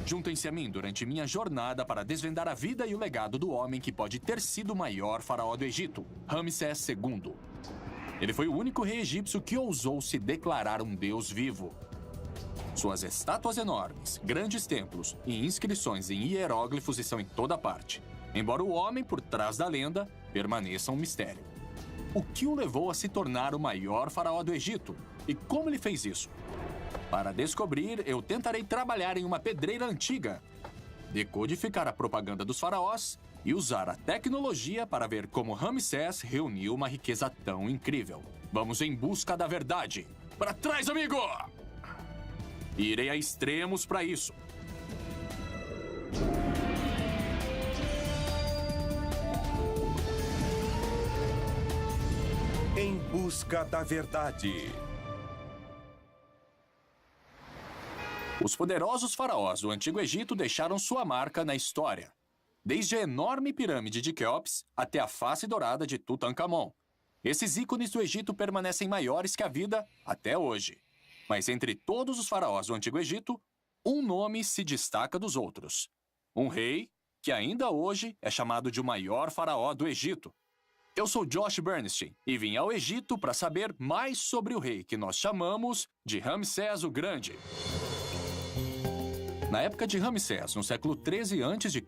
Juntem-se a mim durante minha jornada para desvendar a vida e o legado do homem que pode ter sido o maior faraó do Egito, Ramsés II. Ele foi o único rei egípcio que ousou se declarar um deus vivo. Suas estátuas enormes, grandes templos e inscrições em hieróglifos estão em toda parte, embora o homem por trás da lenda permaneça um mistério. O que o levou a se tornar o maior faraó do Egito? E como ele fez isso? Para descobrir, eu tentarei trabalhar em uma pedreira antiga, decodificar a propaganda dos faraós e usar a tecnologia para ver como Ramsés reuniu uma riqueza tão incrível. Vamos em busca da verdade. Para trás, amigo! Irei a extremos para isso. Em busca da verdade. Os poderosos faraós do Antigo Egito deixaram sua marca na história. Desde a enorme pirâmide de Quéops até a face dourada de Tutankhamon. Esses ícones do Egito permanecem maiores que a vida até hoje. Mas entre todos os faraós do Antigo Egito, um nome se destaca dos outros. Um rei que ainda hoje é chamado de o maior faraó do Egito. Eu sou Josh Bernstein e vim ao Egito para saber mais sobre o rei que nós chamamos de Ramsés o Grande. Na época de Ramsés, no século 13 a.C.,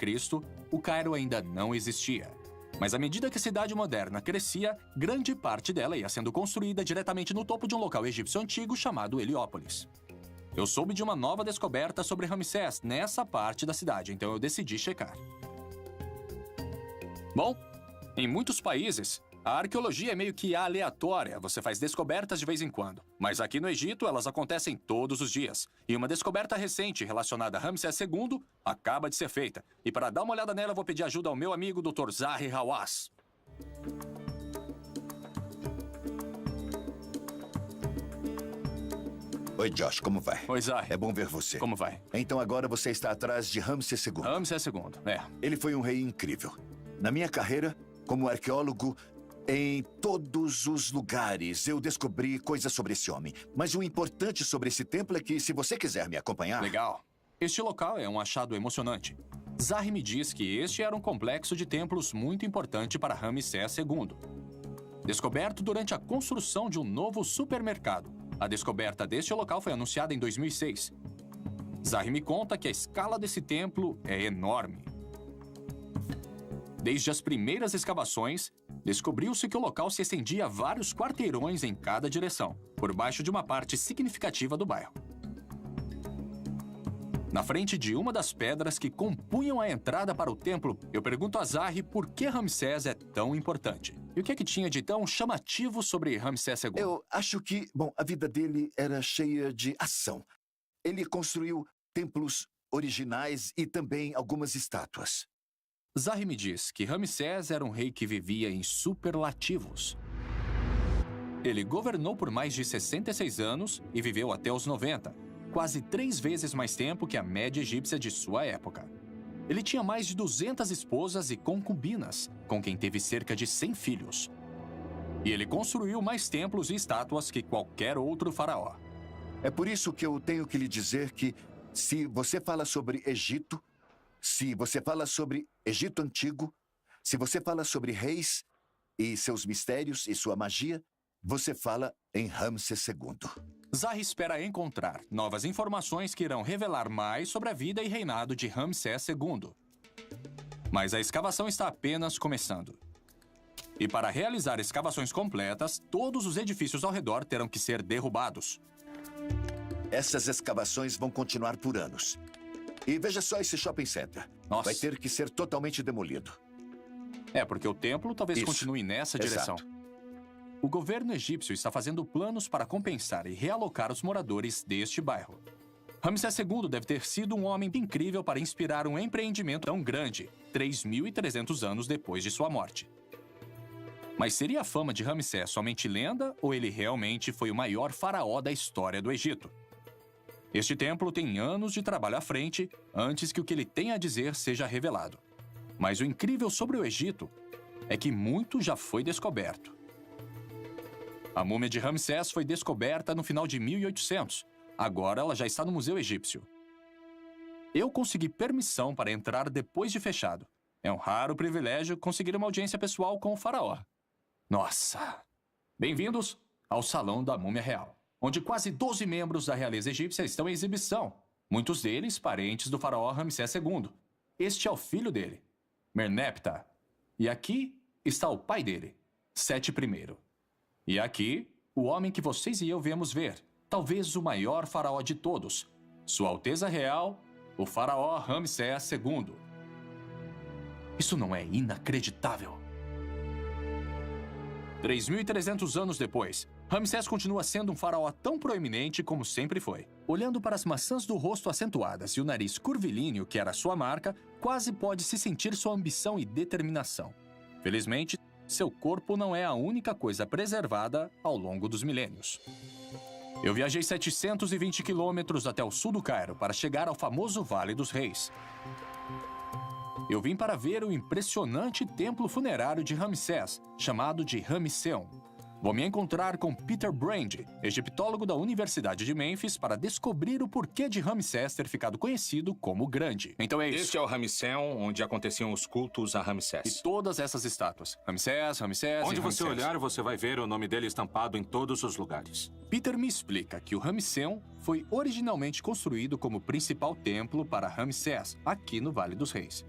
o Cairo ainda não existia. Mas à medida que a cidade moderna crescia, grande parte dela ia sendo construída diretamente no topo de um local egípcio antigo chamado Heliópolis. Eu soube de uma nova descoberta sobre Ramsés nessa parte da cidade, então eu decidi checar. Bom, em muitos países, a arqueologia é meio que aleatória, você faz descobertas de vez em quando. Mas aqui no Egito, elas acontecem todos os dias. E uma descoberta recente relacionada a Ramsés II acaba de ser feita. E para dar uma olhada nela, eu vou pedir ajuda ao meu amigo Dr. Zahi Hawass. Oi, Josh, como vai? Oi, Zahi. É bom ver você. Como vai? Então agora você está atrás de Ramsés II. Ramsés II, é. Ele foi um rei incrível. Na minha carreira, como arqueólogo, em todos os lugares eu descobri coisas sobre esse homem. Mas o importante sobre esse templo é que, se você quiser me acompanhar... Legal. Este local é um achado emocionante. Zahi me diz que este era um complexo de templos muito importante para Ramsés II. Descoberto durante a construção de um novo supermercado. A descoberta deste local foi anunciada em 2006. Zahi me conta que a escala desse templo é enorme. Desde as primeiras escavações, descobriu-se que o local se estendia a vários quarteirões em cada direção, por baixo de uma parte significativa do bairro. Na frente de uma das pedras que compunham a entrada para o templo, eu pergunto a Zahi por que Ramsés é tão importante. E o que é que tinha de tão chamativo sobre Ramsés II? Eu acho que, a vida dele era cheia de ação. Ele construiu templos originais e também algumas estátuas. Zahi me diz que Ramsés era um rei que vivia em superlativos. Ele governou por mais de 66 anos e viveu até os 90, quase 3 vezes mais tempo que a média egípcia de sua época. Ele tinha mais de 200 esposas e concubinas, com quem teve cerca de 100 filhos. E ele construiu mais templos e estátuas que qualquer outro faraó. É por isso que eu tenho que lhe dizer que, se você fala sobre Egito, se você fala sobre Egito Antigo, se você fala sobre reis e seus mistérios e sua magia, você fala em Ramsés II. Zahi espera encontrar novas informações que irão revelar mais sobre a vida e reinado de Ramsés II. Mas a escavação está apenas começando. E para realizar escavações completas, todos os edifícios ao redor terão que ser derrubados. Essas escavações vão continuar por anos. E veja só esse shopping center. Nossa. Vai ter que ser totalmente demolido. É, porque o templo talvez continue nessa direção. Exato. O governo egípcio está fazendo planos para compensar e realocar os moradores deste bairro. Ramsés II deve ter sido um homem incrível para inspirar um empreendimento tão grande, 3.300 anos depois de sua morte. Mas seria a fama de Ramsés somente lenda ou ele realmente foi o maior faraó da história do Egito? Este templo tem anos de trabalho à frente antes que o que ele tem a dizer seja revelado. Mas o incrível sobre o Egito é que muito já foi descoberto. A múmia de Ramsés foi descoberta no final de 1800. Agora ela já está no Museu Egípcio. Eu consegui permissão para entrar depois de fechado. É um raro privilégio conseguir uma audiência pessoal com o faraó. Nossa! Bem-vindos ao Salão da Múmia Real, onde quase 12 membros da realeza egípcia estão em exibição. Muitos deles parentes do faraó Ramsés II. Este é o filho dele, Merneptah. E aqui está o pai dele, Sete I. E aqui, o homem que vocês e eu viemos ver, talvez o maior faraó de todos, Sua Alteza Real, o faraó Ramsés II. Isso não é inacreditável? 3.300 anos depois, Ramsés continua sendo um faraó tão proeminente como sempre foi. Olhando para as maçãs do rosto acentuadas e o nariz curvilíneo que era sua marca, quase pode-se sentir sua ambição e determinação. Felizmente, seu corpo não é a única coisa preservada ao longo dos milênios. Eu viajei 720 quilômetros até o sul do Cairo para chegar ao famoso Vale dos Reis. Eu vim para ver o impressionante templo funerário de Ramsés, chamado de Ramesseum. Vou me encontrar com Peter Brand, egiptólogo da Universidade de Memphis, para descobrir o porquê de Ramsés ter ficado conhecido como o Grande. Então é isso. Este é o Ramesseum, onde aconteciam os cultos a Ramsés. E todas essas estátuas. Ramsés Onde e você Ramsés. olhar, você vai ver o nome dele estampado em todos os lugares. Peter me explica que o Ramesseum foi originalmente construído como principal templo para Ramsés, aqui no Vale dos Reis.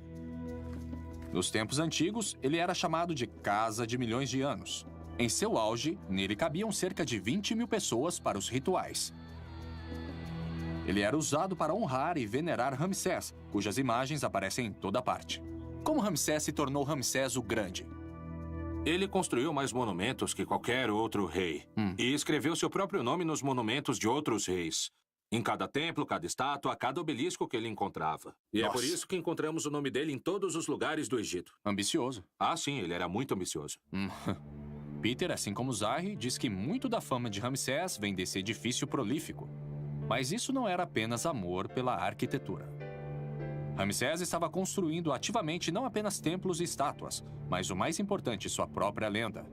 Nos tempos antigos, ele era chamado de Casa de Milhões de Anos. Em seu auge, nele cabiam cerca de 20.000 pessoas para os rituais. Ele era usado para honrar e venerar Ramsés, cujas imagens aparecem em toda parte. Como Ramsés se tornou Ramsés o Grande? Ele construiu mais monumentos que qualquer outro rei. E escreveu seu próprio nome nos monumentos de outros reis. Em cada templo, cada estátua, cada obelisco que ele encontrava. E é por isso que encontramos o nome dele em todos os lugares do Egito. Ambicioso. Ah, sim, ele era muito ambicioso. Peter, assim como Zahi, diz que muito da fama de Ramsés vem desse edifício prolífico. Mas isso não era apenas amor pela arquitetura. Ramsés estava construindo ativamente não apenas templos e estátuas, mas o mais importante, sua própria lenda.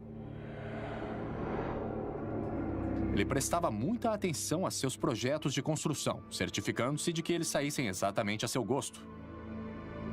Ele prestava muita atenção a seus projetos de construção, certificando-se de que eles saíssem exatamente a seu gosto.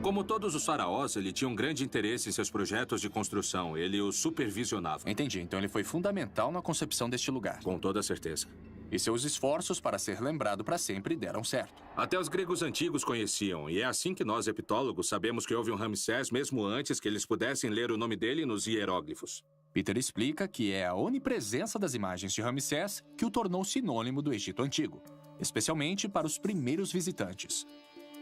Como todos os faraós, ele tinha um grande interesse em seus projetos de construção. Ele os supervisionava. Entendi, então ele foi fundamental na concepção deste lugar. Com toda certeza. E seus esforços para ser lembrado para sempre deram certo. Até os gregos antigos conheciam, e é assim que nós, epitólogos, sabemos que houve um Ramsés mesmo antes que eles pudessem ler o nome dele nos hieróglifos. Peter explica que é a onipresença das imagens de Ramsés que o tornou sinônimo do Egito Antigo, especialmente para os primeiros visitantes.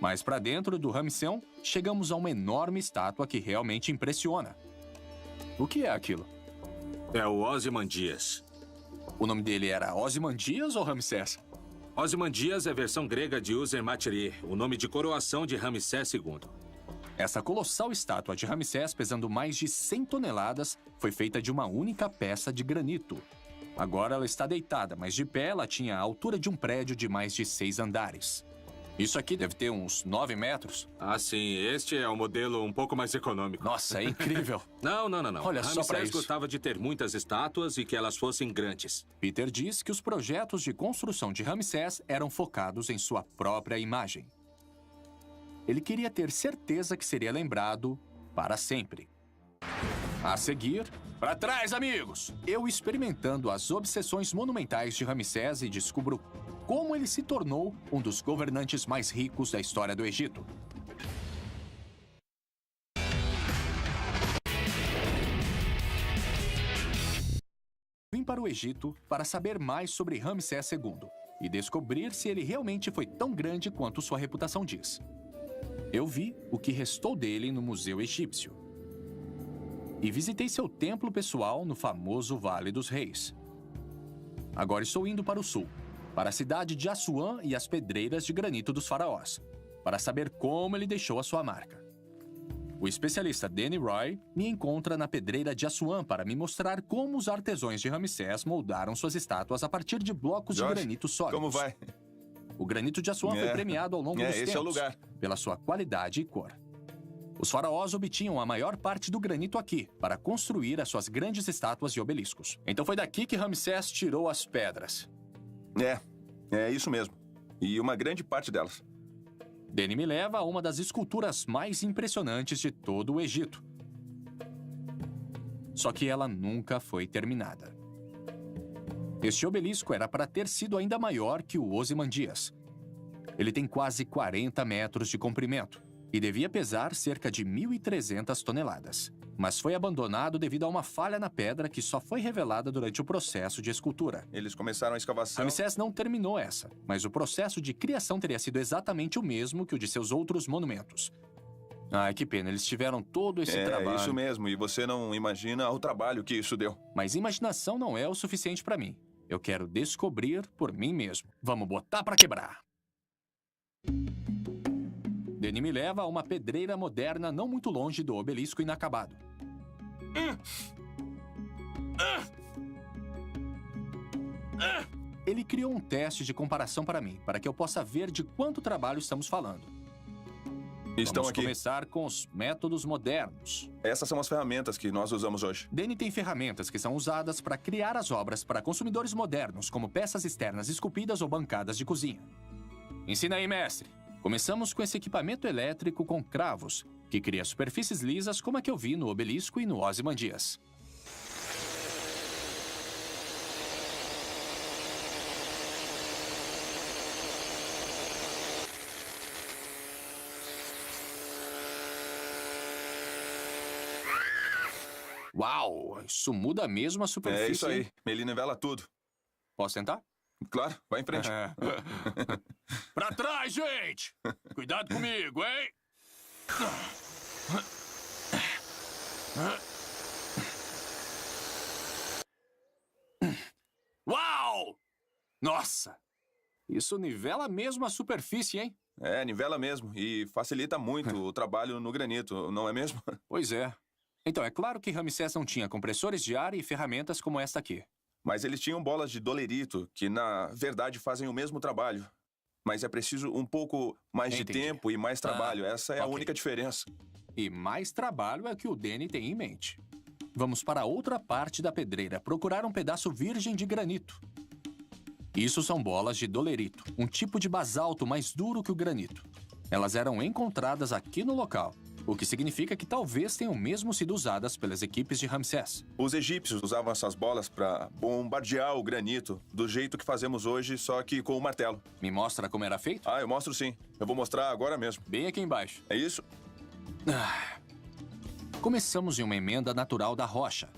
Mas para dentro do Ramesseum, chegamos a uma enorme estátua que realmente impressiona. O que é aquilo? É o Ozymandias. O nome dele era Ozymandias ou Ramsés? Ozymandias é a versão grega de User-Materi, o nome de coroação de Ramsés II. Essa colossal estátua de Ramsés, pesando mais de 100 toneladas, foi feita de uma única peça de granito. Agora ela está deitada, mas de pé ela tinha a altura de um prédio de mais de 6 andares. Isso aqui deve ter uns 9 metros. Ah, sim. Este é o modelo um pouco mais econômico. Nossa, é incrível. Não. Olha só pra Ramsés isso. gostava de ter muitas estátuas e que elas fossem grandes. Peter diz que os projetos de construção de Ramsés eram focados em sua própria imagem. Ele queria ter certeza que seria lembrado para sempre. A seguir, para trás, amigos! Eu experimentando as obsessões monumentais de Ramsés e descubro como ele se tornou um dos governantes mais ricos da história do Egito. Vim para o Egito para saber mais sobre Ramsés II e descobrir se ele realmente foi tão grande quanto sua reputação diz. Eu vi o que restou dele no Museu Egípcio e visitei seu templo pessoal no famoso Vale dos Reis. Agora estou indo para o sul, para a cidade de Assuã e as pedreiras de granito dos faraós, para saber como ele deixou a sua marca. O especialista Danny Roy me encontra na pedreira de Assuã para me mostrar como os artesãos de Ramsés moldaram suas estátuas a partir de blocos de granito sólidos. Como vai? O granito de Assuã foi premiado ao longo dos tempos esse é o lugar. pela sua qualidade e cor. Os faraós obtinham a maior parte do granito aqui para construir as suas grandes estátuas e obeliscos. Então foi daqui que Ramsés tirou as pedras. É isso mesmo. E uma grande parte delas. Danny me leva a uma das esculturas mais impressionantes de todo o Egito. Só que ela nunca foi terminada. Este obelisco era para ter sido ainda maior que o Ozymandias. Ele tem quase 40 metros de comprimento e devia pesar cerca de 1.300 toneladas. Mas foi abandonado devido a uma falha na pedra que só foi revelada durante o processo de escultura. Eles começaram a escavação. Ramsés não terminou essa, mas o processo de criação teria sido exatamente o mesmo que o de seus outros monumentos. Ai, que pena, eles tiveram todo esse trabalho. É isso mesmo, e você não imagina o trabalho que isso deu. Mas imaginação não é o suficiente para mim. Eu quero descobrir por mim mesmo. Vamos botar para quebrar. Danny me leva a uma pedreira moderna não muito longe do obelisco inacabado. Ele criou um teste de comparação para mim, para que eu possa ver de quanto trabalho estamos falando. Estão Vamos aqui. começar com os métodos modernos. Essas são as ferramentas que nós usamos hoje. Danny tem ferramentas que são usadas para criar as obras para consumidores modernos, como peças externas esculpidas ou bancadas de cozinha. Ensina aí, mestre. Começamos com esse equipamento elétrico com cravos, que cria superfícies lisas como a que eu vi no obelisco e no Ozymandias. Uau, isso muda mesmo a superfície. É isso aí. Ele nivela tudo. Posso tentar? Claro, vai em frente. Pra trás, gente! Cuidado comigo, hein? Uau! Nossa! Isso nivela mesmo a superfície, hein? É, nivela mesmo. E facilita muito o trabalho no granito, não é mesmo? Pois é. Então, é claro que Ramsés não tinha compressores de ar e ferramentas como esta aqui. Mas eles tinham bolas de dolerito, que na verdade fazem o mesmo trabalho. Mas é preciso um pouco mais de Entendi. tempo e mais trabalho. Essa é a ok. única diferença. E mais trabalho é o que o Danny tem em mente. Vamos para outra parte da pedreira, procurar um pedaço virgem de granito. Isso são bolas de dolerito, um tipo de basalto mais duro que o granito. Elas eram encontradas aqui no local, o que significa que talvez tenham mesmo sido usadas pelas equipes de Ramsés. Os egípcios usavam essas bolas para bombardear o granito do jeito que fazemos hoje, só que com o martelo. Me mostra como era feito? Ah, eu mostro sim. Eu vou mostrar agora mesmo. Bem aqui embaixo. É isso? Começamos em uma emenda natural da rocha.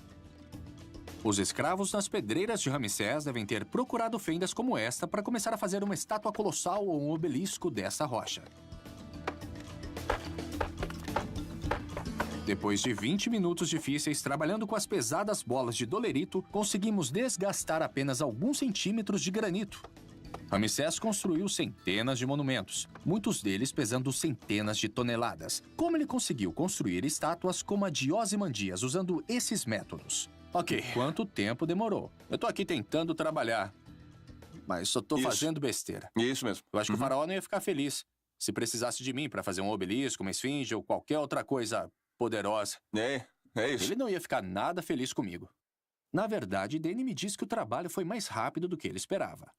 Os escravos nas pedreiras de Ramsés devem ter procurado fendas como esta para começar a fazer uma estátua colossal ou um obelisco dessa rocha. Depois de 20 minutos difíceis trabalhando com as pesadas bolas de dolerito, conseguimos desgastar apenas alguns centímetros de granito. Ramsés construiu centenas de monumentos, muitos deles pesando centenas de toneladas. Como ele conseguiu construir estátuas como a de Ozymandias usando esses métodos? Ok, quanto tempo demorou? Eu tô aqui tentando trabalhar, mas só tô Isso. fazendo besteira. Isso mesmo. Eu acho que o faraó não ia ficar feliz se precisasse de mim para fazer um obelisco, uma esfinge ou qualquer outra coisa poderosa. É isso. Ele não ia ficar nada feliz comigo. Na verdade, Danny me disse que o trabalho foi mais rápido do que ele esperava.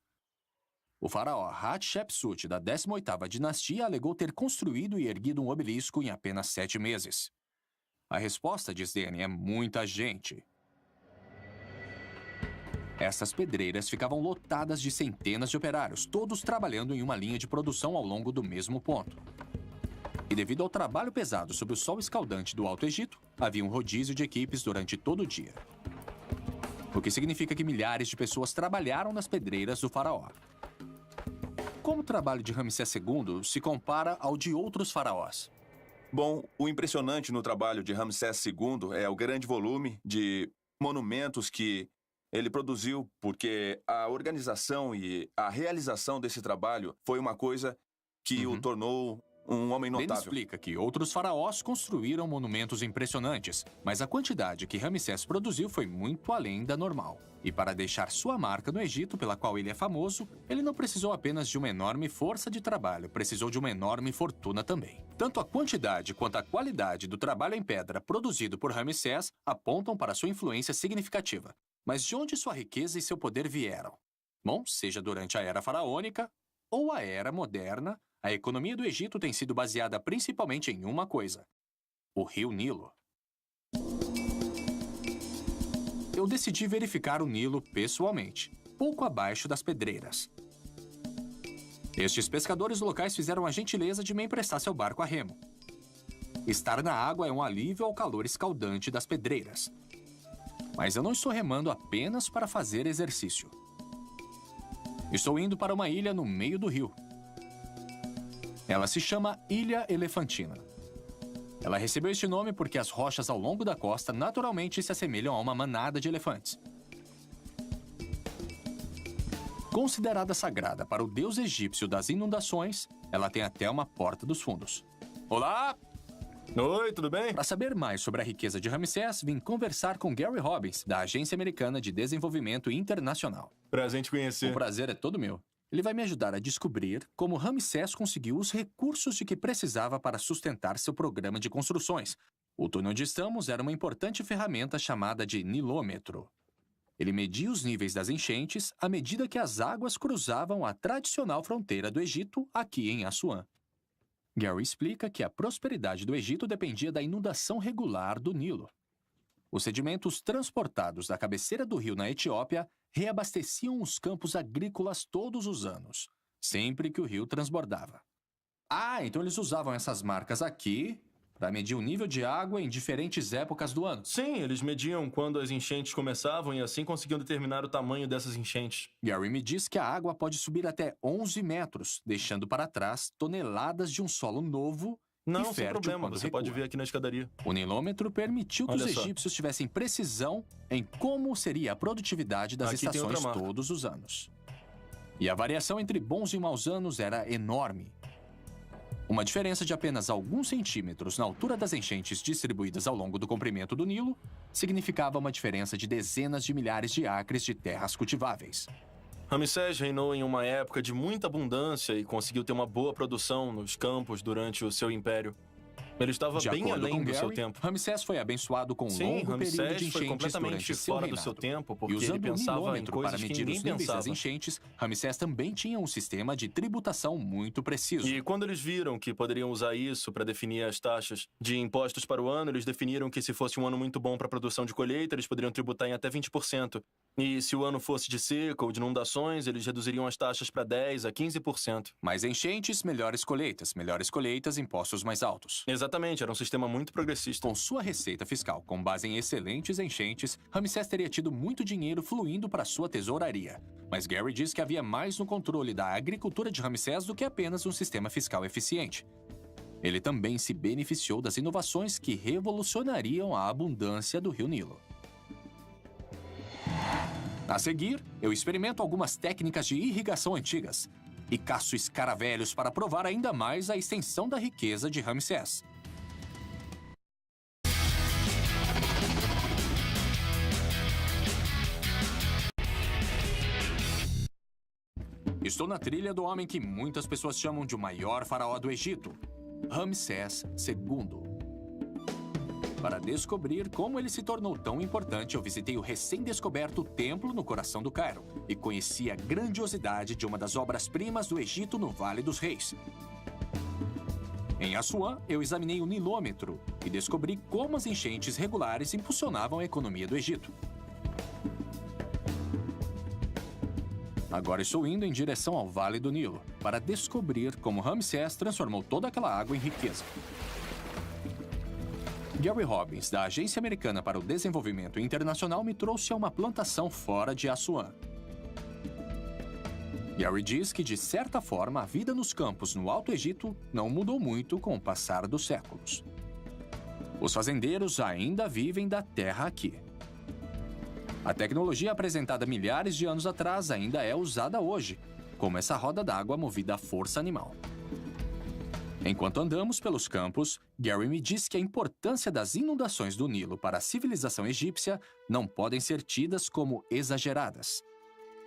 O faraó Hatshepsut, da 18ª dinastia, alegou ter construído e erguido um obelisco em apenas 7 meses. A resposta, diz Danny, é muita gente. Essas pedreiras ficavam lotadas de centenas de operários, todos trabalhando em uma linha de produção ao longo do mesmo ponto. E devido ao trabalho pesado sob o sol escaldante do Alto Egito, havia um rodízio de equipes durante todo o dia. O que significa que milhares de pessoas trabalharam nas pedreiras do faraó. Como o trabalho de Ramsés II se compara ao de outros faraós? Bom, o impressionante no trabalho de Ramsés II é o grande volume de monumentos que ele produziu, porque a organização e a realização desse trabalho foi uma coisa que o tornou um homem Danny notável. explica que outros faraós construíram monumentos impressionantes, mas a quantidade que Ramsés produziu foi muito além da normal. E para deixar sua marca no Egito, pela qual ele é famoso, ele não precisou apenas de uma enorme força de trabalho, precisou de uma enorme fortuna também. Tanto a quantidade quanto a qualidade do trabalho em pedra produzido por Ramsés apontam para sua influência significativa. Mas de onde sua riqueza e seu poder vieram? Bom, seja durante a Era Faraônica ou a Era Moderna, a economia do Egito tem sido baseada principalmente em uma coisa: o Rio Nilo. Eu decidi verificar o Nilo pessoalmente, pouco abaixo das pedreiras. Estes pescadores locais fizeram a gentileza de me emprestar seu barco a remo. Estar na água é um alívio ao calor escaldante das pedreiras. Mas eu não estou remando apenas para fazer exercício. Estou indo para uma ilha no meio do rio. Ela se chama Ilha Elefantina. Ela recebeu este nome porque as rochas ao longo da costa naturalmente se assemelham a uma manada de elefantes. Considerada sagrada para o deus egípcio das inundações, ela tem até uma porta dos fundos. Olá! Oi, tudo bem? Para saber mais sobre a riqueza de Ramsés, vim conversar com Gary Robbins, da Agência Americana de Desenvolvimento Internacional. Prazer em te O conhecer. prazer é todo meu. Ele vai me ajudar a descobrir como Ramsés conseguiu os recursos de que precisava para sustentar seu programa de construções. O túnel onde estamos era uma importante ferramenta chamada de nilômetro. Ele media os níveis das enchentes à medida que as águas cruzavam a tradicional fronteira do Egito aqui em Assuã. Gary explica que a prosperidade do Egito dependia da inundação regular do Nilo. Os sedimentos transportados da cabeceira do rio na Etiópia reabasteciam os campos agrícolas todos os anos, sempre que o rio transbordava. Ah, então eles usavam essas marcas aqui para medir o nível de água em diferentes épocas do ano. Sim, eles mediam quando as enchentes começavam e assim conseguiam determinar o tamanho dessas enchentes. Gary me diz que a água pode subir até 11 metros, deixando para trás toneladas de um solo novo Não, e sem fértil problema, quando você pode recua. ver aqui na escadaria. O nilômetro permitiu que Olha os só. egípcios tivessem precisão em como seria a produtividade das Aqui tem outra estações marca. todos os anos. E a variação entre bons e maus anos era enorme. Uma diferença de apenas alguns centímetros na altura das enchentes distribuídas ao longo do comprimento do Nilo significava uma diferença de dezenas de milhares de acres de terras cultiváveis. Ramsés reinou em uma época de muita abundância e conseguiu ter uma boa produção nos campos durante o seu império. Ele estava De bem acordo além com do seu Gary, tempo. Ramsés foi abençoado com um Sim, longo período de Ramsés foi enchentes completamente durante seu fora do reinado. seu tempo, E porque ele usando o pensava em nilômetro para coisas que medir os ninguém níveis das pensava. enchentes, Ramsés também tinha um sistema de tributação muito preciso. E quando eles viram que poderiam usar isso para definir as taxas de impostos para o ano, eles definiram que se fosse um ano muito bom para a produção de colheita, eles poderiam tributar em até 20%. E se o ano fosse de seca ou de inundações, eles reduziriam as taxas para 10% a 15%. Mais enchentes, melhores colheitas, impostos mais altos. Exatamente, era um sistema muito progressista. Com sua receita fiscal com base em excelentes enchentes, Ramsés teria tido muito dinheiro fluindo para sua tesouraria. Mas Gary diz que havia mais no controle da agricultura de Ramsés do que apenas um sistema fiscal eficiente. Ele também se beneficiou das inovações que revolucionariam a abundância do rio Nilo. A seguir, eu experimento algumas técnicas de irrigação antigas e caço escaravelhos para provar ainda mais a extensão da riqueza de Ramsés. Estou na trilha do homem que muitas pessoas chamam de o maior faraó do Egito, Ramsés II. Para descobrir como ele se tornou tão importante, eu visitei o recém-descoberto templo no coração do Cairo e conheci a grandiosidade de uma das obras-primas do Egito no Vale dos Reis. Em Assuã, eu examinei o nilômetro e descobri como as enchentes regulares impulsionavam a economia do Egito. Agora estou indo em direção ao Vale do Nilo para descobrir como Ramsés transformou toda aquela água em riqueza. Gary Robbins, da Agência Americana para o Desenvolvimento Internacional, me trouxe a uma plantação fora de Assuã. Gary diz que, de certa forma, a vida nos campos no Alto Egito não mudou muito com o passar dos séculos. Os fazendeiros ainda vivem da terra aqui. A tecnologia apresentada milhares de anos atrás ainda é usada hoje, como essa roda d'água movida à força animal. Enquanto andamos pelos campos, Gary me diz que a importância das inundações do Nilo para a civilização egípcia não podem ser tidas como exageradas.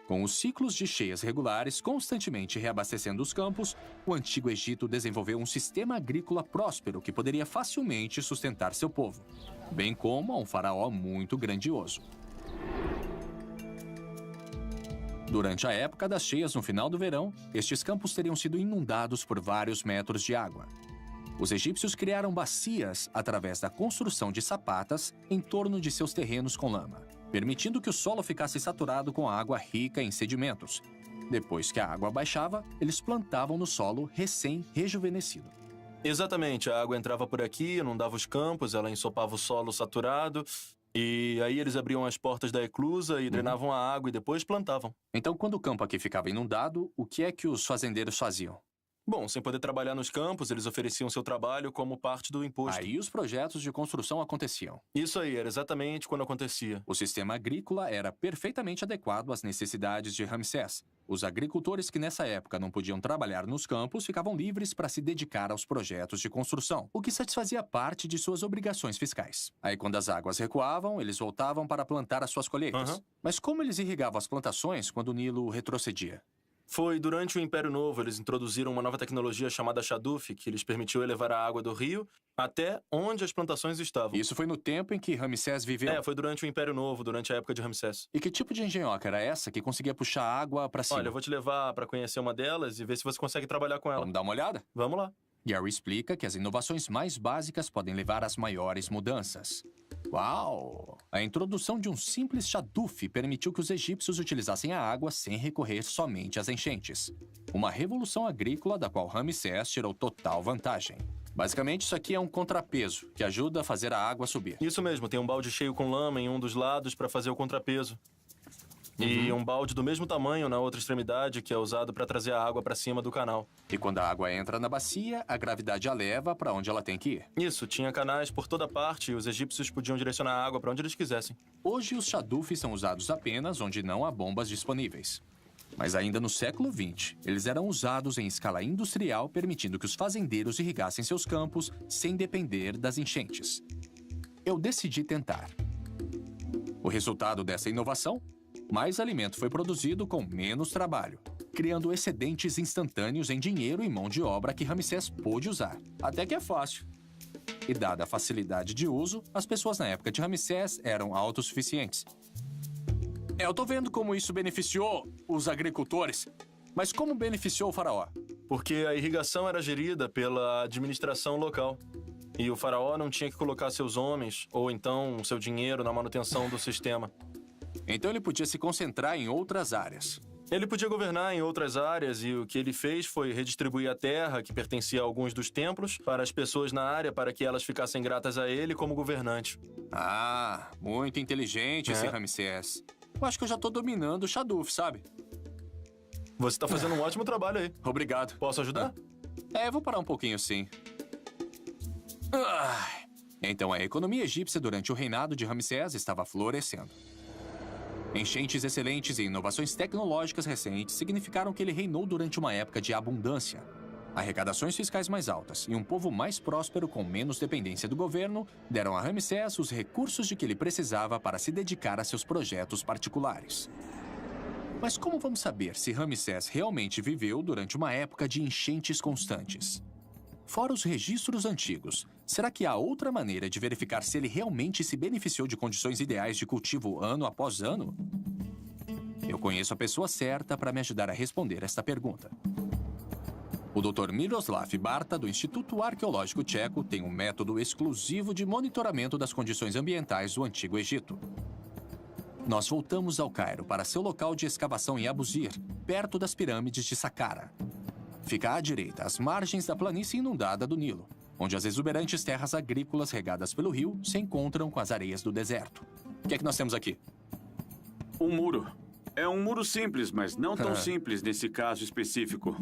Com os ciclos de cheias regulares constantemente reabastecendo os campos, o Antigo Egito desenvolveu um sistema agrícola próspero que poderia facilmente sustentar seu povo, bem como a um faraó muito grandioso. Durante a época das cheias no final do verão, estes campos teriam sido inundados por vários metros de água. Os egípcios criaram bacias através da construção de sapatas em torno de seus terrenos com lama, permitindo que o solo ficasse saturado com água rica em sedimentos. Depois que a água baixava, eles plantavam no solo recém-rejuvenescido. Exatamente, a água entrava por aqui, inundava os campos, ela ensopava o solo saturado, e aí eles abriam as portas da eclusa e drenavam a água e depois plantavam. Então, quando o campo aqui ficava inundado, o que é que os fazendeiros faziam? Bom, sem poder trabalhar nos campos, eles ofereciam seu trabalho como parte do imposto. Aí os projetos de construção aconteciam. Isso aí, era exatamente quando acontecia. O sistema agrícola era perfeitamente adequado às necessidades de Ramsés. Os agricultores que nessa época não podiam trabalhar nos campos ficavam livres para se dedicar aos projetos de construção, o que satisfazia parte de suas obrigações fiscais. Aí, quando as águas recuavam, eles voltavam para plantar as suas colheitas. Mas como eles irrigavam as plantações quando o Nilo retrocedia? Foi durante o Império Novo, eles introduziram uma nova tecnologia chamada Shaduf, que lhes permitiu elevar a água do rio até onde as plantações estavam. Isso foi no tempo em que Ramsés viveu? Foi durante o Império Novo, durante a época de Ramsés. E que tipo de engenhoca era essa que conseguia puxar a água para cima? Olha, eu vou te levar para conhecer uma delas e ver se você consegue trabalhar com ela. Vamos dar uma olhada? Vamos lá. Gary explica que as inovações mais básicas podem levar às maiores mudanças. Uau! A introdução de um simples Shaduf permitiu que os egípcios utilizassem a água sem recorrer somente às enchentes. Uma revolução agrícola da qual Ramsés tirou total vantagem. Basicamente, isso aqui é um contrapeso, que ajuda a fazer a água subir. Isso mesmo, tem um balde cheio com lama em um dos lados para fazer o contrapeso. E um balde do mesmo tamanho na outra extremidade, que é usado para trazer a água para cima do canal. E quando a água entra na bacia, a gravidade a leva para onde ela tem que ir. Isso, tinha canais por toda parte e os egípcios podiam direcionar a água para onde eles quisessem. Hoje, os Shadufs são usados apenas onde não há bombas disponíveis. Mas ainda no século XX, eles eram usados em escala industrial, permitindo que os fazendeiros irrigassem seus campos sem depender das enchentes. Eu decidi tentar. O resultado dessa inovação? Mais alimento foi produzido com menos trabalho, criando excedentes instantâneos em dinheiro e mão de obra que Ramsés pôde usar. Até que é fácil. E dada a facilidade de uso, as pessoas na época de Ramsés eram autossuficientes. Eu tô vendo como isso beneficiou os agricultores, mas como beneficiou o faraó? Porque a irrigação era gerida pela administração local. E o faraó não tinha que colocar seus homens, ou então seu dinheiro, na manutenção do sistema. Então ele podia se concentrar em outras áreas. Ele podia governar em outras áreas e o que ele fez foi redistribuir a terra, que pertencia a alguns dos templos, para as pessoas na área para que elas ficassem gratas a ele como governante. Ah, muito inteligente esse Ramsés. Eu acho que eu já tô dominando o Shaduf, sabe? Você tá fazendo um ótimo trabalho aí. Obrigado. Posso ajudar? Eu vou parar um pouquinho sim. Então a economia egípcia durante o reinado de Ramsés estava florescendo. Enchentes excelentes e inovações tecnológicas recentes significaram que ele reinou durante uma época de abundância. Arrecadações fiscais mais altas e um povo mais próspero com menos dependência do governo deram a Ramsés os recursos de que ele precisava para se dedicar a seus projetos particulares. Mas como vamos saber se Ramsés realmente viveu durante uma época de enchentes constantes? Fora os registros antigos, será que há outra maneira de verificar se ele realmente se beneficiou de condições ideais de cultivo ano após ano? Eu conheço a pessoa certa para me ajudar a responder esta pergunta. O Dr. Miroslav Barta, do Instituto Arqueológico Tcheco, tem um método exclusivo de monitoramento das condições ambientais do Antigo Egito. Nós voltamos ao Cairo para seu local de escavação em Abusir, perto das pirâmides de Saqqara. Fica à direita, às margens da planície inundada do Nilo, onde as exuberantes terras agrícolas regadas pelo rio se encontram com as areias do deserto. O que é que nós temos aqui? Um muro. É um muro simples, mas não tão simples nesse caso específico.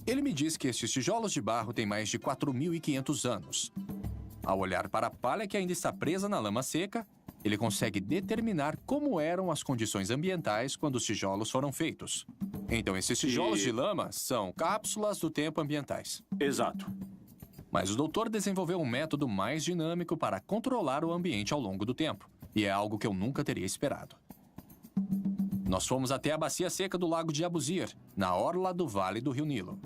Ele me diz que estes tijolos de barro têm mais de 4.500 anos. Ao olhar para a palha que ainda está presa na lama seca, ele consegue determinar como eram as condições ambientais quando os tijolos foram feitos. Então, esses tijolos de lama são cápsulas do tempo ambientais. Exato. Mas o doutor desenvolveu um método mais dinâmico para controlar o ambiente ao longo do tempo. E é algo que eu nunca teria esperado. Nós fomos até a bacia seca do lago de Abusir, na orla do vale do rio Nilo.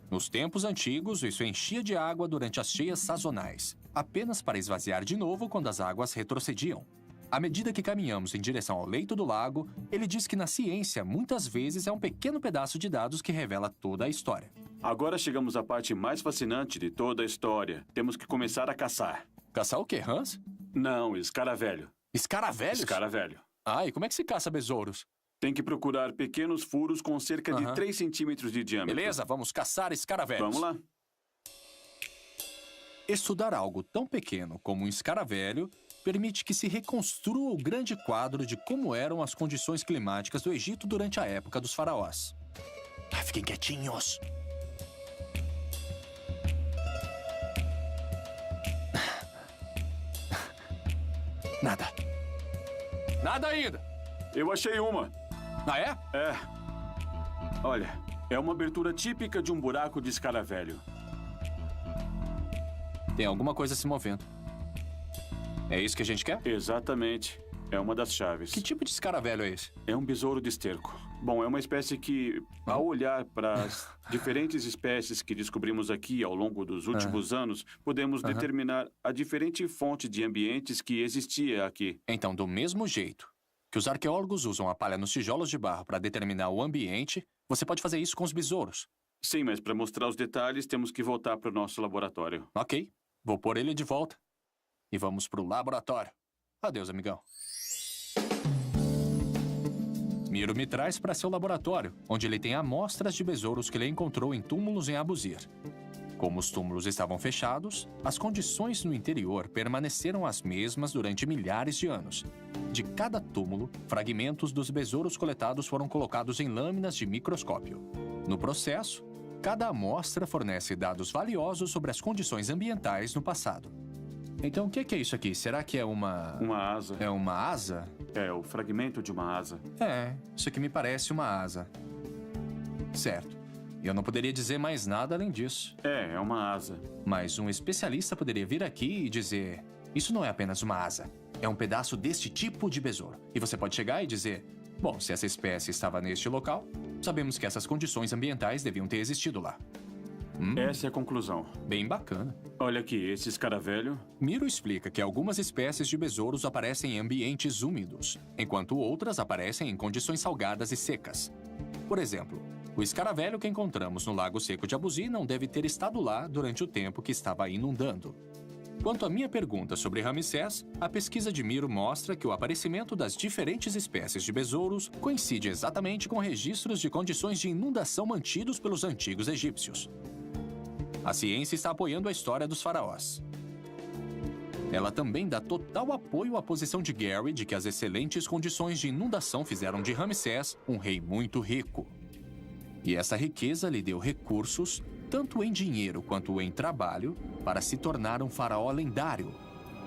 Nos tempos antigos, isso enchia de água durante as cheias sazonais, apenas para esvaziar de novo quando as águas retrocediam. À medida que caminhamos em direção ao leito do lago, ele diz que na ciência, muitas vezes, é um pequeno pedaço de dados que revela toda a história. Agora chegamos à parte mais fascinante de toda a história. Temos que começar a caçar. Caçar o quê, Hans? Não, escaravelho. Escaravelhos? Escaravelho. Ah, e como é que se caça besouros? Tem que procurar pequenos furos com cerca de 3 centímetros de diâmetro. Beleza, vamos caçar escaravelhos. Vamos lá. Estudar algo tão pequeno como um escaravelho permite que se reconstrua o grande quadro de como eram as condições climáticas do Egito durante a época dos faraós. Fiquem quietinhos. Nada. Nada ainda. Eu achei uma. Ah, é? É. Olha, é uma abertura típica de um buraco de escaravelho. Tem alguma coisa se movendo. É isso que a gente quer? Exatamente. É uma das chaves. Que tipo de escaravelho é esse? É um besouro de esterco. Bom, é uma espécie que, ao olhar para as diferentes espécies que descobrimos aqui ao longo dos últimos anos, podemos determinar a diferente fonte de ambientes que existia aqui. Então, do mesmo jeito que os arqueólogos usam a palha nos tijolos de barro para determinar o ambiente, você pode fazer isso com os besouros. Sim, mas para mostrar os detalhes, temos que voltar para o nosso laboratório. Ok, vou pôr ele de volta. E vamos pro laboratório. Adeus, amigão. Miro me traz para seu laboratório, onde ele tem amostras de besouros que ele encontrou em túmulos em Abusir. Como os túmulos estavam fechados, as condições no interior permaneceram as mesmas durante milhares de anos. De cada túmulo, fragmentos dos besouros coletados foram colocados em lâminas de microscópio. No processo, cada amostra fornece dados valiosos sobre as condições ambientais no passado. Então, o que é isso aqui? Será que é uma... Uma asa. É uma asa? É, o fragmento de uma asa. É, isso aqui me parece uma asa. Certo. Eu não poderia dizer mais nada além disso. É uma asa. Mas um especialista poderia vir aqui e dizer... Isso não é apenas uma asa. É um pedaço deste tipo de besouro. E você pode chegar e dizer... Bom, se essa espécie estava neste local, sabemos que essas condições ambientais deviam ter existido lá. Essa é a conclusão. Bem bacana. Olha aqui, esse escaravelho... Miro explica que algumas espécies de besouros aparecem em ambientes úmidos, enquanto outras aparecem em condições salgadas e secas. Por exemplo, o escaravelho que encontramos no Lago Seco de Abuzi não deve ter estado lá durante o tempo que estava inundando. Quanto à minha pergunta sobre Ramsés, a pesquisa de Miro mostra que o aparecimento das diferentes espécies de besouros coincide exatamente com registros de condições de inundação mantidos pelos antigos egípcios. A ciência está apoiando a história dos faraós. Ela também dá total apoio à posição de Gary de que as excelentes condições de inundação fizeram de Ramsés um rei muito rico. E essa riqueza lhe deu recursos, tanto em dinheiro quanto em trabalho, para se tornar um faraó lendário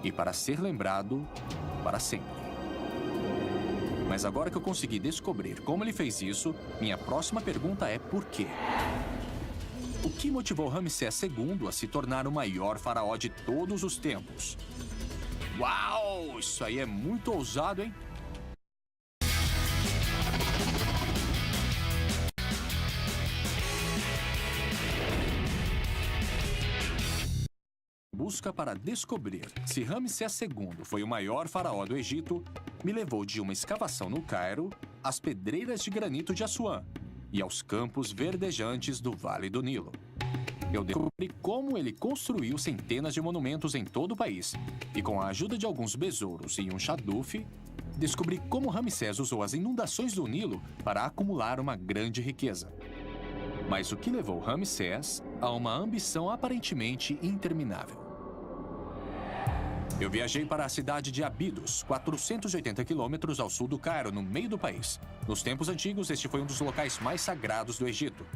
e para ser lembrado para sempre. Mas agora que eu consegui descobrir como ele fez isso, minha próxima pergunta é por quê? O que motivou Ramsés II a se tornar o maior faraó de todos os tempos? Uau! Isso aí é muito ousado, hein? Busca para descobrir se Ramsés II foi o maior faraó do Egito me levou de uma escavação no Cairo às pedreiras de granito de Assuã e aos campos verdejantes do Vale do Nilo. Eu descobri como ele construiu centenas de monumentos em todo o país e, com a ajuda de alguns besouros e um chadufe, descobri como Ramsés usou as inundações do Nilo para acumular uma grande riqueza. Mas o que levou Ramsés a uma ambição aparentemente interminável? Eu viajei para a cidade de Abidos, 480 quilômetros ao sul do Cairo, no meio do país. Nos tempos antigos, este foi um dos locais mais sagrados do Egito.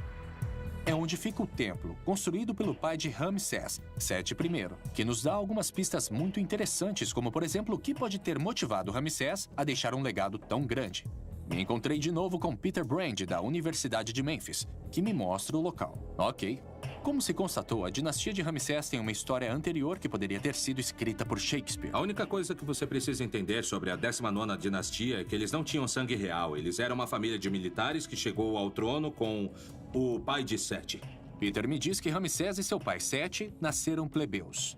É onde fica o templo, construído pelo pai de Ramsés, Sete I, que nos dá algumas pistas muito interessantes, como, por exemplo, o que pode ter motivado Ramsés a deixar um legado tão grande. Me encontrei de novo com Peter Brand, da Universidade de Memphis, que me mostra o local. Ok. Como se constatou, a dinastia de Ramsés tem uma história anterior que poderia ter sido escrita por Shakespeare. A única coisa que você precisa entender sobre a 19ª dinastia é que eles não tinham sangue real. Eles eram uma família de militares que chegou ao trono com o pai de Sete. Peter me diz que Ramsés e seu pai Sete nasceram plebeus.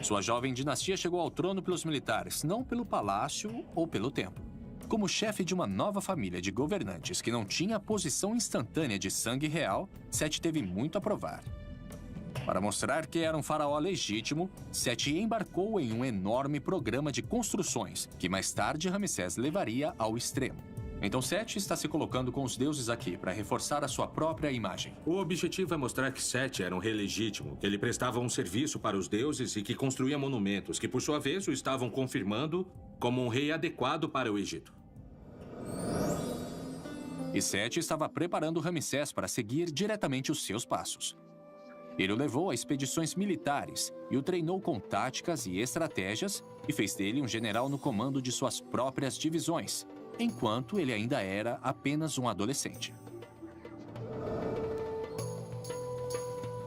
Sua jovem dinastia chegou ao trono pelos militares, não pelo palácio ou pelo templo. Como chefe de uma nova família de governantes que não tinha a posição instantânea de sangue real, Sete teve muito a provar. Para mostrar que era um faraó legítimo, Sete embarcou em um enorme programa de construções, que mais tarde Ramsés levaria ao extremo. Então Sete está se colocando com os deuses aqui para reforçar a sua própria imagem. O objetivo é mostrar que Sete era um rei legítimo, que ele prestava um serviço para os deuses e que construía monumentos, que por sua vez o estavam confirmando como um rei adequado para o Egito. E Sete estava preparando Ramsés para seguir diretamente os seus passos. Ele o levou a expedições militares e o treinou com táticas e estratégias e fez dele um general no comando de suas próprias divisões, enquanto ele ainda era apenas um adolescente.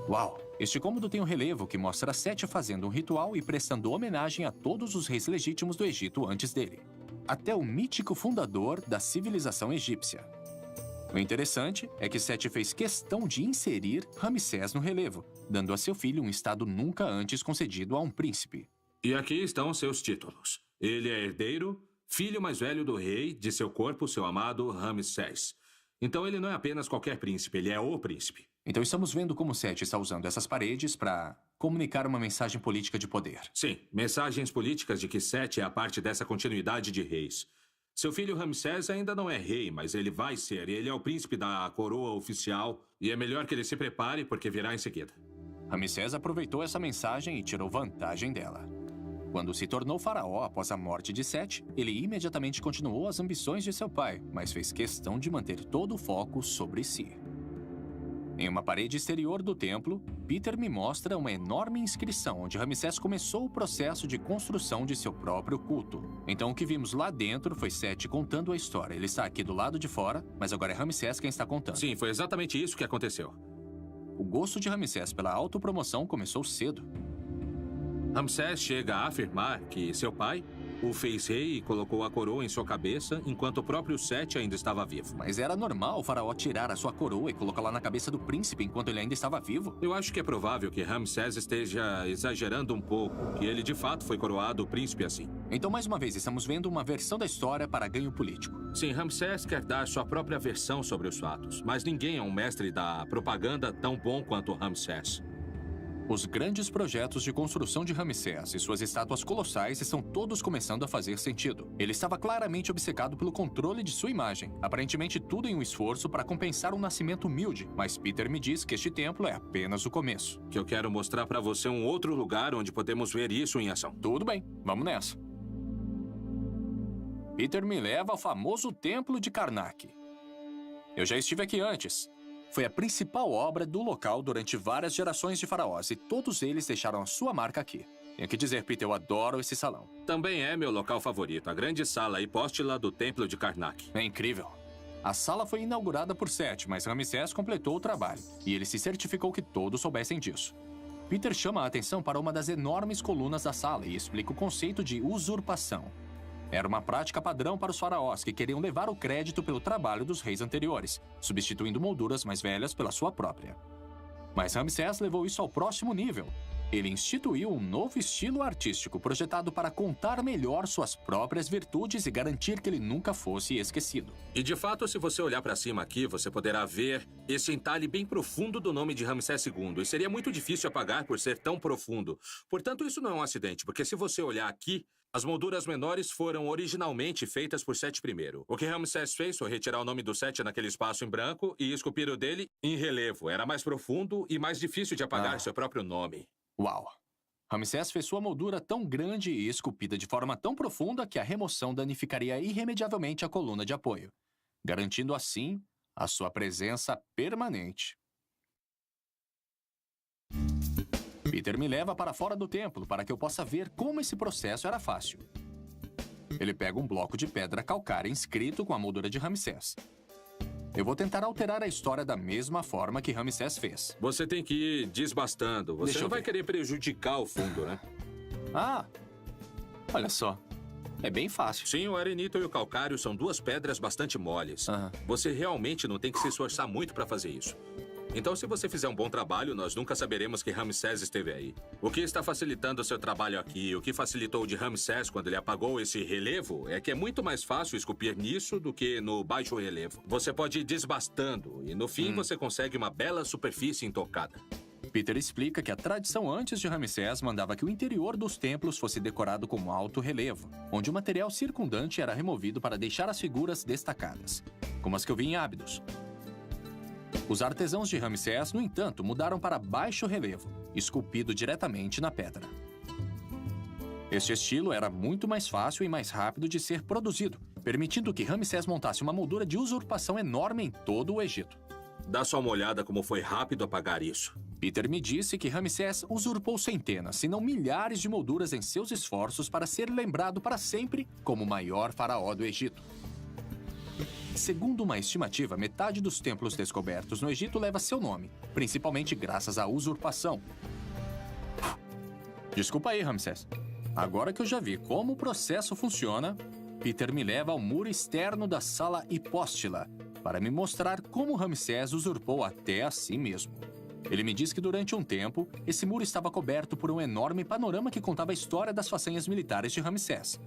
Uau! Este cômodo tem um relevo que mostra Sete fazendo um ritual e prestando homenagem a todos os reis legítimos do Egito antes dele, até o mítico fundador da civilização egípcia. O interessante é que Sete fez questão de inserir Ramsés no relevo, dando a seu filho um estado nunca antes concedido a um príncipe. E aqui estão seus títulos. Ele é herdeiro, filho mais velho do rei, de seu corpo, seu amado Ramsés. Então ele não é apenas qualquer príncipe, ele é o príncipe. Então estamos vendo como Sete está usando essas paredes para comunicar uma mensagem política de poder. Sim, mensagens políticas de que Sete é a parte dessa continuidade de reis. Seu filho Ramsés ainda não é rei, mas ele vai ser. Ele é o príncipe da coroa oficial e é melhor que ele se prepare porque virá em seguida. Ramsés aproveitou essa mensagem e tirou vantagem dela. Quando se tornou faraó após a morte de Sete, ele imediatamente continuou as ambições de seu pai, mas fez questão de manter todo o foco sobre si. Em uma parede exterior do templo, Peter me mostra uma enorme inscrição onde Ramsés começou o processo de construção de seu próprio culto. Então o que vimos lá dentro foi Sete contando a história. Ele está aqui do lado de fora, mas agora é Ramsés quem está contando. Sim, foi exatamente isso que aconteceu. O gosto de Ramsés pela autopromoção começou cedo. Ramsés chega a afirmar que seu pai o fez rei e colocou a coroa em sua cabeça enquanto o próprio Sete ainda estava vivo. Mas era normal o faraó tirar a sua coroa e colocá-la na cabeça do príncipe enquanto ele ainda estava vivo? Eu acho que é provável que Ramsés esteja exagerando um pouco, que ele de fato foi coroado príncipe assim. Então, mais uma vez, estamos vendo uma versão da história para ganho político. Sim, Ramsés quer dar sua própria versão sobre os fatos, mas ninguém é um mestre da propaganda tão bom quanto Ramsés. Os grandes projetos de construção de Ramsés e suas estátuas colossais estão todos começando a fazer sentido. Ele estava claramente obcecado pelo controle de sua imagem, aparentemente tudo em um esforço para compensar um nascimento humilde, mas Peter me diz que este templo é apenas o começo. Que eu quero mostrar para você um outro lugar onde podemos ver isso em ação. Tudo bem, vamos nessa. Peter me leva ao famoso Templo de Karnak. Eu já estive aqui antes. Foi a principal obra do local durante várias gerações de faraós e todos eles deixaram a sua marca aqui. Tenho que dizer, Peter, eu adoro esse salão. Também é meu local favorito, a grande sala hipóstila do Templo de Karnak. É incrível. A sala foi inaugurada por Sete, mas Ramsés completou o trabalho e ele se certificou que todos soubessem disso. Peter chama a atenção para uma das enormes colunas da sala e explica o conceito de usurpação. Era uma prática padrão para os faraós que queriam levar o crédito pelo trabalho dos reis anteriores, substituindo molduras mais velhas pela sua própria. Mas Ramsés levou isso ao próximo nível. Ele instituiu um novo estilo artístico projetado para contar melhor suas próprias virtudes e garantir que ele nunca fosse esquecido. E de fato, se você olhar para cima aqui, você poderá ver esse entalhe bem profundo do nome de Ramsés II. E seria muito difícil apagar por ser tão profundo. Portanto, isso não é um acidente, porque se você olhar aqui, as molduras menores foram originalmente feitas por Sete I. O que Ramsés fez foi retirar o nome do Sete naquele espaço em branco e esculpir o dele em relevo. Era mais profundo e mais difícil de apagar seu próprio nome. Uau! Ramsés fez sua moldura tão grande e esculpida de forma tão profunda que a remoção danificaria irremediavelmente a coluna de apoio, garantindo assim a sua presença permanente. Peter me leva para fora do templo para que eu possa ver como esse processo era fácil. Ele pega um bloco de pedra calcária inscrito com a moldura de Ramsés. Eu vou tentar alterar a história da mesma forma que Ramsés fez. Você tem que ir desbastando. Você não vai querer prejudicar o fundo, né? Ah, olha só. É bem fácil. Sim, o arenito e o calcário são duas pedras bastante moles. Você realmente não tem que se esforçar muito para fazer isso. Então, se você fizer um bom trabalho, nós nunca saberemos que Ramsés esteve aí. O que está facilitando o seu trabalho aqui, o que facilitou o de Ramsés quando ele apagou esse relevo, é que é muito mais fácil esculpir nisso do que no baixo relevo. Você pode ir desbastando e, no fim, você consegue uma bela superfície intocada. Peter explica que a tradição antes de Ramsés mandava que o interior dos templos fosse decorado com alto relevo, onde o material circundante era removido para deixar as figuras destacadas, como as que eu vi em Ábidos. Os artesãos de Ramsés, no entanto, mudaram para baixo relevo, esculpido diretamente na pedra. Este estilo era muito mais fácil e mais rápido de ser produzido, permitindo que Ramsés montasse uma moldura de usurpação enorme em todo o Egito. Dá só uma olhada como foi rápido apagar isso. Peter me disse que Ramsés usurpou centenas, se não milhares de molduras em seus esforços para ser lembrado para sempre como o maior faraó do Egito. Segundo uma estimativa, metade dos templos descobertos no Egito leva seu nome, principalmente graças à usurpação. Desculpa aí, Ramsés. Agora que eu já vi como o processo funciona, Peter me leva ao muro externo da sala hipóstila para me mostrar como Ramsés usurpou até a si mesmo. Ele me diz que durante um tempo, esse muro estava coberto por um enorme panorama que contava a história das façanhas militares de Ramsés.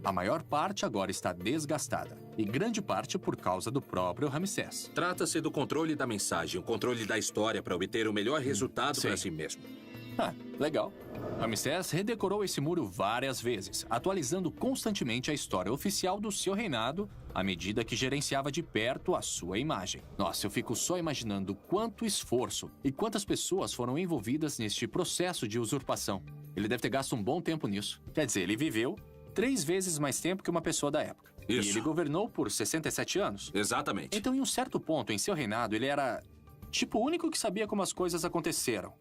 A maior parte agora está desgastada, e grande parte por causa do próprio Ramsés. Trata-se do controle da mensagem, o controle da história para obter o melhor resultado para si mesmo. Legal. Ramsés redecorou esse muro várias vezes, atualizando constantemente a história oficial do seu reinado à medida que gerenciava de perto a sua imagem. Nossa, eu fico só imaginando quanto esforço e quantas pessoas foram envolvidas neste processo de usurpação. Ele deve ter gasto um bom tempo nisso. Quer dizer, ele viveu 3 vezes mais tempo que uma pessoa da época. Isso. E ele governou por 67 anos. Exatamente. Então, em um certo ponto em seu reinado, ele era, tipo, o único que sabia como as coisas aconteceram.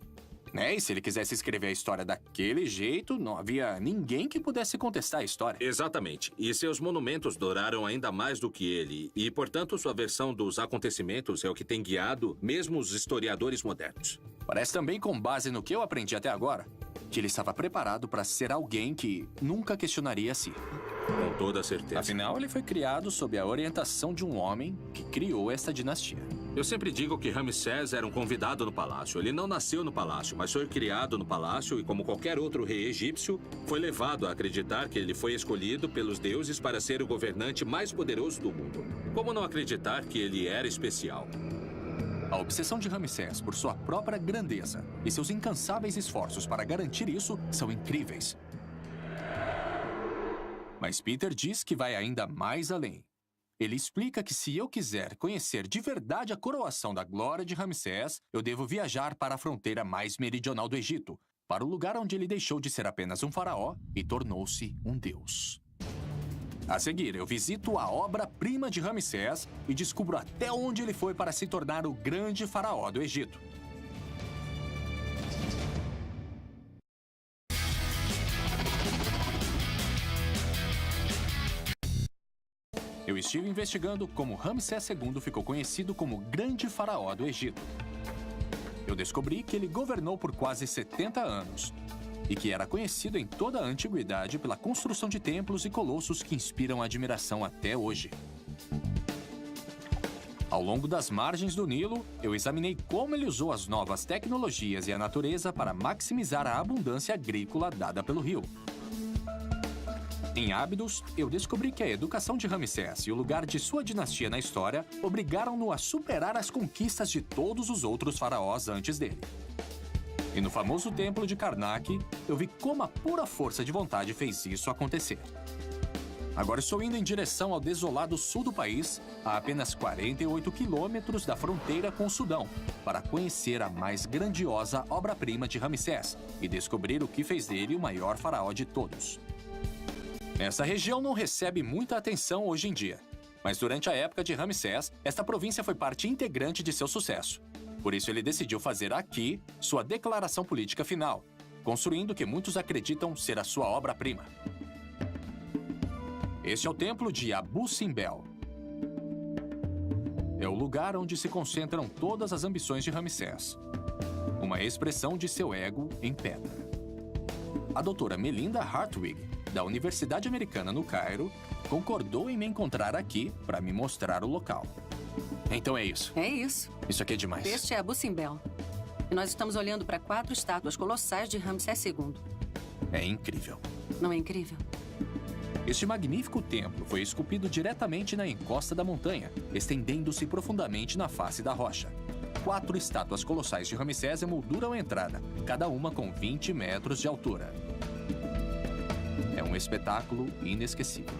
Né? E se ele quisesse escrever a história daquele jeito, não havia ninguém que pudesse contestar a história. Exatamente. E seus monumentos duraram ainda mais do que ele. E, portanto, sua versão dos acontecimentos é o que tem guiado mesmo os historiadores modernos. Parece também, com base no que eu aprendi até agora, que ele estava preparado para ser alguém que nunca questionaria a si. Com toda certeza. Afinal, ele foi criado sob a orientação de um homem que criou esta dinastia. Eu sempre digo que Ramsés era um convidado no palácio. Ele não nasceu no palácio, mas foi criado no palácio e, como qualquer outro rei egípcio, foi levado a acreditar que ele foi escolhido pelos deuses para ser o governante mais poderoso do mundo. Como não acreditar que ele era especial? A obsessão de Ramsés por sua própria grandeza e seus incansáveis esforços para garantir isso são incríveis. Mas Peter diz que vai ainda mais além. Ele explica que se eu quiser conhecer de verdade a coroação da glória de Ramsés, eu devo viajar para a fronteira mais meridional do Egito, para o lugar onde ele deixou de ser apenas um faraó e tornou-se um deus. A seguir, eu visito a obra-prima de Ramsés e descubro até onde ele foi para se tornar o grande faraó do Egito. Eu estive investigando como Ramsés II ficou conhecido como o Grande Faraó do Egito. Eu descobri que ele governou por quase 70 anos e que era conhecido em toda a antiguidade pela construção de templos e colossos que inspiram admiração até hoje. Ao longo das margens do Nilo, eu examinei como ele usou as novas tecnologias e a natureza para maximizar a abundância agrícola dada pelo rio. Em Ábidos, eu descobri que a educação de Ramsés e o lugar de sua dinastia na história obrigaram-no a superar as conquistas de todos os outros faraós antes dele. E no famoso templo de Karnak, eu vi como a pura força de vontade fez isso acontecer. Agora estou indo em direção ao desolado sul do país, a apenas 48 quilômetros da fronteira com o Sudão, para conhecer a mais grandiosa obra-prima de Ramsés e descobrir o que fez dele o maior faraó de todos. Essa região não recebe muita atenção hoje em dia, mas durante a época de Ramsés, esta província foi parte integrante de seu sucesso. Por isso ele decidiu fazer aqui sua declaração política final, construindo o que muitos acreditam ser a sua obra-prima. Este é o templo de Abu Simbel. É o lugar onde se concentram todas as ambições de Ramsés. Uma expressão de seu ego em pedra. A doutora Melinda Hartwig, da Universidade Americana no Cairo, concordou em me encontrar aqui para me mostrar o local. Então é isso. É isso. Isso aqui é demais. Este é Abu Simbel. E nós estamos olhando para 4 estátuas colossais de Ramsés II. É incrível. Não é incrível? Este magnífico templo foi esculpido diretamente na encosta da montanha, estendendo-se profundamente na face da rocha. 4 estátuas colossais de Ramsés emolduram a entrada, cada uma com 20 metros de altura. É um espetáculo inesquecível.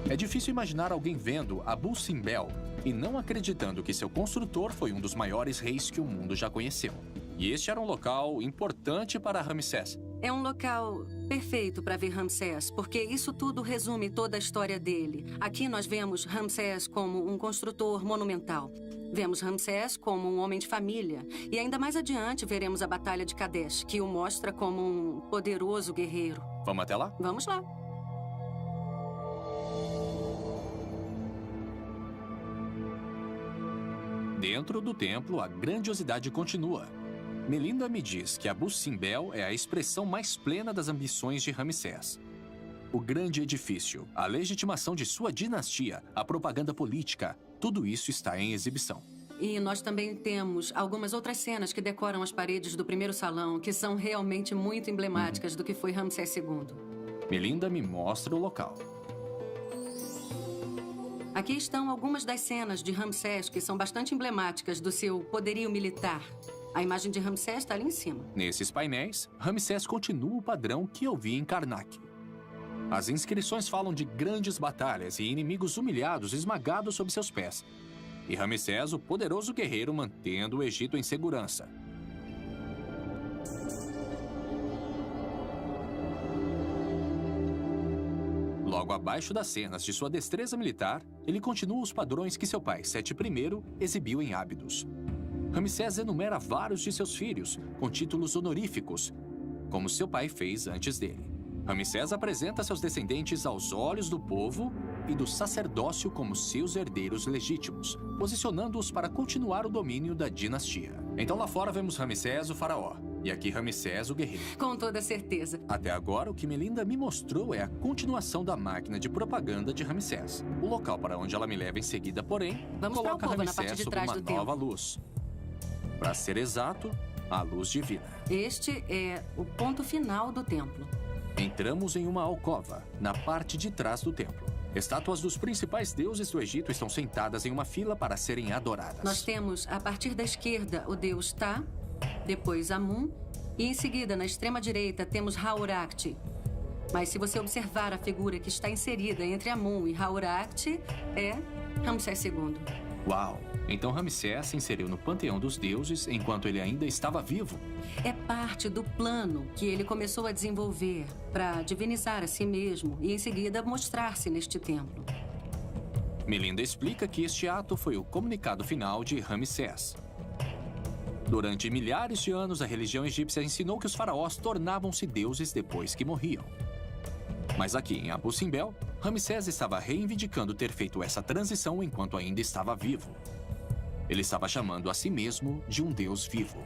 É difícil imaginar alguém vendo Abu Simbel e não acreditando que seu construtor foi um dos maiores reis que o mundo já conheceu. E este era um local importante para Ramsés. É um local perfeito para ver Ramsés, porque isso tudo resume toda a história dele. Aqui nós vemos Ramsés como um construtor monumental. Vemos Ramsés como um homem de família. E ainda mais adiante veremos a Batalha de Kadesh, que o mostra como um poderoso guerreiro. Vamos até lá? Vamos lá. Dentro do templo, a grandiosidade continua. Melinda me diz que Abu Simbel é a expressão mais plena das ambições de Ramsés. O grande edifício, a legitimação de sua dinastia, a propaganda política, tudo isso está em exibição. E nós também temos algumas outras cenas que decoram as paredes do primeiro salão, que são realmente muito emblemáticas do que foi Ramsés II. Melinda me mostra o local. Aqui estão algumas das cenas de Ramsés que são bastante emblemáticas do seu poderio militar. A imagem de Ramsés está ali em cima. Nesses painéis, Ramsés continua o padrão que eu vi em Karnak. As inscrições falam de grandes batalhas e inimigos humilhados esmagados sob seus pés. E Ramsés, o poderoso guerreiro, mantendo o Egito em segurança. Logo abaixo das cenas de sua destreza militar, ele continua os padrões que seu pai, Sete I, exibiu em Ábidos. Ramsés enumera vários de seus filhos, com títulos honoríficos, como seu pai fez antes dele. Ramsés apresenta seus descendentes aos olhos do povo e do sacerdócio como seus herdeiros legítimos, posicionando-os para continuar o domínio da dinastia. Então lá fora vemos Ramsés, o faraó, e aqui Ramsés, o guerreiro. Com toda certeza. Até agora, o que Melinda me mostrou é a continuação da máquina de propaganda de Ramsés. O local para onde ela me leva em seguida, porém, Vamos para o coloca povo na parte Ramsés de sob trás uma do nova templo. luz. Para ser exato, a luz divina. Este é o ponto final do templo. Entramos em uma alcova, na parte de trás do templo. Estátuas dos principais deuses do Egito estão sentadas em uma fila para serem adoradas. Nós temos, a partir da esquerda, o deus Tá, depois Amun, e em seguida, na extrema direita, temos Hauracti. Mas se você observar a figura que está inserida entre Amun e Hauracti, é Ramsés II. Uau! Então Ramsés se inseriu no panteão dos deuses enquanto ele ainda estava vivo. É parte do plano que ele começou a desenvolver para divinizar a si mesmo e, em seguida, mostrar-se neste templo. Melinda explica que este ato foi o comunicado final de Ramsés. Durante milhares de anos, a religião egípcia ensinou que os faraós tornavam-se deuses depois que morriam. Mas aqui em Abu Simbel, Ramsés estava reivindicando ter feito essa transição enquanto ainda estava vivo. Ele estava chamando a si mesmo de um deus vivo.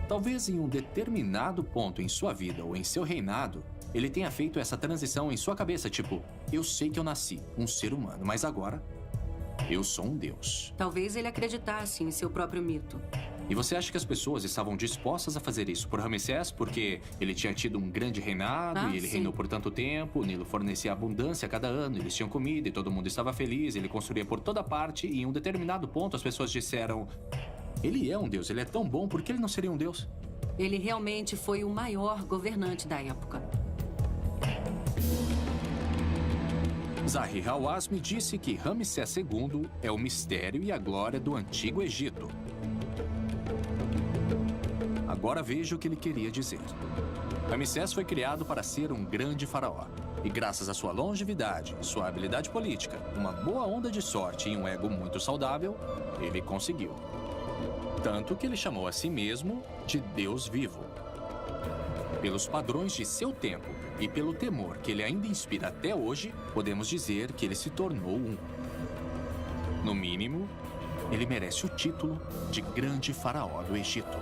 Talvez em um determinado ponto em sua vida ou em seu reinado, ele tenha feito essa transição em sua cabeça, tipo, eu sei que eu nasci, um ser humano, mas agora, eu sou um deus. Talvez ele acreditasse em seu próprio mito. E você acha que as pessoas estavam dispostas a fazer isso por Ramsés porque ele tinha tido um grande reinado e ele sim. reinou por tanto tempo, o Nilo fornecia abundância a cada ano, eles tinham comida e todo mundo estava feliz, ele construía por toda parte e em um determinado ponto as pessoas disseram, ele é um deus, ele é tão bom, por que ele não seria um deus? Ele realmente foi o maior governante da época. Zahi Hawass me disse que Ramsés II é o mistério e a glória do Antigo Egito. Agora vejo o que ele queria dizer. Ramsés foi criado para ser um grande faraó. E graças à sua longevidade, sua habilidade política, uma boa onda de sorte e um ego muito saudável, ele conseguiu. Tanto que ele chamou a si mesmo de Deus vivo. Pelos padrões de seu tempo e pelo temor que ele ainda inspira até hoje, podemos dizer que ele se tornou um. No mínimo, ele merece o título de grande faraó do Egito.